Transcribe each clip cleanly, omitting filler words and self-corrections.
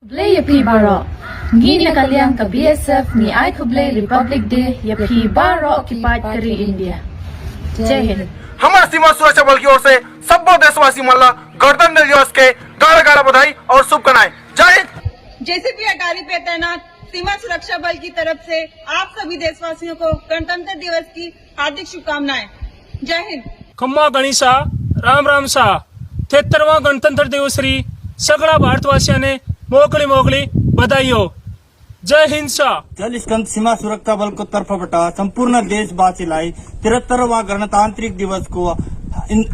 Blay yapi baro. Ngini kaliang ka BSF ni ay kublay Republic Day yapi baro occupied kari India. जय हिंद। हमारा सीमा सुरक्षा बल की ओर से सब देशवासी मल्ला गणतंत्र दिवस के गाढ़ा गाढ़ा बधाई और शुभकामनाएं। जय हिंद। जेसीपी अटारी पे तैनात सीमा सुरक्षा बल की तरफ से आप सभी देशवासियों को गणतंत्र दिवस की हार्दिक शुभकामनाएं। जय हिंद। खम्मा गणिसा राम राम सा 73वां गणतंत्र दिवस री सगळ्या भारतवासियांने मोकळी मोकळी बधाई हो। जय हिंद सा। जल स्कंद सीमा सुरक्षा बल को तरफ बटा संपूर्ण देशवासीलाई 73वां गणतांत्रिक दिवस को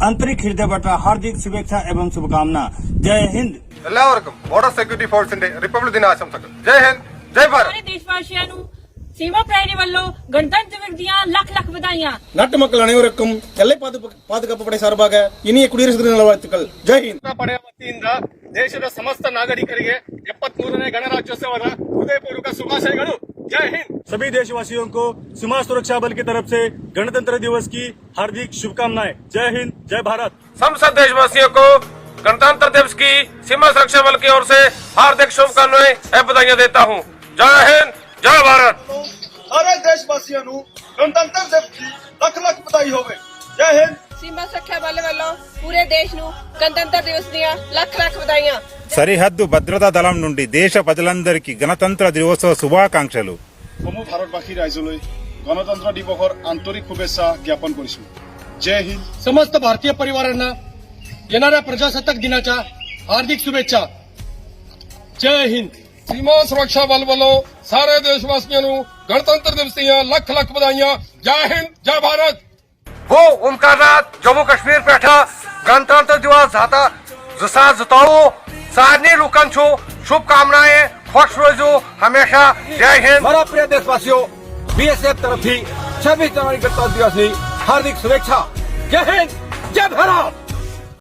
आंतरिक हृदय बटा हार्दिक शुभेच्छा एवं शुभकामना। जय हिंद। എല്ലാവർക്കും ബോർഡർ സെക്യൂരിറ്റി ഫോഴ്സിന്റെ റിപ്പബ്ലിക് ദിനാശംസകൾ। जय हिंद जय भारत। ਸਾਰੇ ਦੇਸ਼ਵਾਸੀਆਂ ਨੂੰ ਸੀਮਾ ਪ੍ਰਾਇਰੀ ਵੱਲੋਂ ਗਣਤੰਤਰ ਦਿਵਸ ਦੀਆਂ ਲੱਖ ਲੱਖ ਵਧਾਈਆਂ। நாட்டு மக்கள் அனைவருக்கும் எல்லை பாதுகாப்பு படை சார்பாக இனிய குடியரசு தின நல்வாழ்த்துக்கள்। ಜೈ ಹಿಂದ್। ಪಡೆಯ ವತಿಯಿಂದ ದೇಶದ ಸಮಸ್ತ ನಾಗರಿಕರಿಗೆ 73ನೇ ಗಣರಾಜ್ಯೋತ್ಸವದ ಹೃದಯಪೂರ್ವಕ ಶುಭಾಶಯಗಳು। जय हिंद। सभी देशवासियों को सीमा सुरक्षा बल की तरफ से गणतंत्र दिवस की हार्दिक शुभकामनाएं। जय हिंद जय भारत। समस्त देशवासियों को गणतंत्र दिवस की सीमा सुरक्षा बल की ओर से हार्दिक शुभकामनाएं एवं बधाइयां देता हूं। जय हिंद जय भारत। सारे देशवासियों को गणतंत्र दिवस की ਲੱਖ ਲੱਖ ਵਧਾਈ ਹੋਵੇ। जय हिंद। सीमा सुरक्षा बल ਵੱਲੋਂ पूरे देश ਨੂੰ गणतंत्र दिवस ਦੀਆਂ ਲੱਖ ਲੱਖ ਵਧਾਈਆਂ। సరిహద్దు భద్రతా దళం నుండి దేశ ప్రజలందరికీ గణతంత్ర దివోత్సవ శుభాకాంక్షలు। সমূহ ভাৰতবাসী ৰাইজলৈ গণতন্ত্ৰ দিৱসৰ আন্তৰিক শুভেচ্ছা জ্ঞাপন কৰিছো। जय हिंद। समस्त भारतीय परिवारांना येणाऱ्या प्रजासत्ताक दिनाच्या हार्दिक शुभेच्छा। जय हिंद। सीमा सुरक्षा बल ਵੱਲੋਂ ਸਾਰੇ ਦੇਸ਼ਵਾਸੀਆਂ ਨੂੰ गणतंत्र दिवस ਦੀਆਂ ਲੱਖ ਲੱਖ ਵਧਾਈਆਂ। जय हिंद जय भारत। वो ओमकारनाथ जम्मू काश्मीर पेठा गणतंत्र दिवस जाता जसा जताओ सारनी लोकांचो शुभकामनाएं खुश रोजो हमेशा। जय हिंद। मारा प्रिय देशवासियों बीएसएफ तरफ थी 26 जनवरी गणतंत्र दिवस की हार्दिक शुभेच्छा। जय हिंद जय भारत।